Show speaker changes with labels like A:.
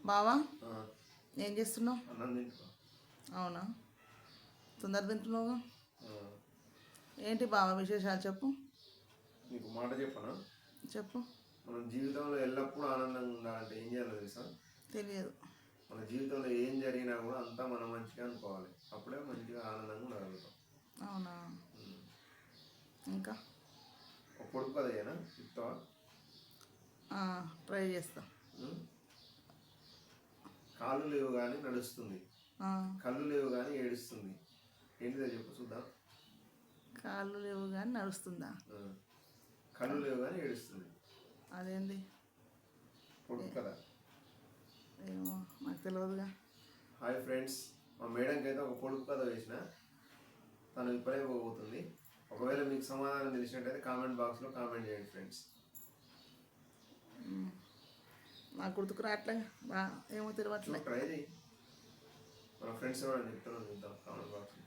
A: బావా
B: ఆ,
A: ఏం చేస్తున్నావు?
B: అన్నం తింటున్నా.
A: అవునా, తొందర తింటున్నావు.
B: ఆ,
A: ఏంటి బావా విశేషాలు చెప్పు.
B: నీకు మాట చెప్పనా?
A: చెప్పు.
B: మనం జీవితంలో ఎల్లప్పుడూ ఆనందంగా ఉండాలంటే ఏం చేయాలో తెలుసా?
A: తెలియదు.
B: మన జీవితంలో ఏం జరిగినా కూడా అంతా మనం మంచిగా అనుకోవాలి. అప్పుడే మంచిగా ఆనందంగా ఉండగలుగుతాం.
A: అవునా,
B: ఉమ్.
A: ఇంకా
B: ఒక పొడుపు కథ ఏనా చెప్తావా?
A: ట్రై చేస్తా.
B: ఉమ్. కాళ్ళు లేవు కానీ నడుస్తుంది,
A: ఆ,
B: కళ్ళు లేవు కానీ ఏడుస్తుంది. ఏంటిదో చెప్పు చూద్దాం.
A: కాళ్ళు లేవు కానీ నడుస్తుందా?
B: ఆ, కళ్ళు లేవు కానీ ఏడుస్తుంది.
A: అదేంది?
B: పొడుపు కథ.
A: ఏమో నాకు తెలియదుగా.
B: హాయ్ ఫ్రెండ్స్, మా మేడంకి అయితే ఒక పొడుపు కథ వేసిన, తను ఇప్పుడే పోతుంది. ఒకవేళ మీకు సమాధానం తెలిసినట్టయితే కామెంట్ బాక్స్లో కామెంట్ చేయండి ఫ్రెండ్స్.
A: నాకు గుర్తుకు రావట్లే. ఏమో తెలియట్లే.
B: ట్రై చేయి. మన ఫ్రెండ్స్ ఎవరైనా చెప్తారో చూద్దాం కామెంట్ బాక్స్లో.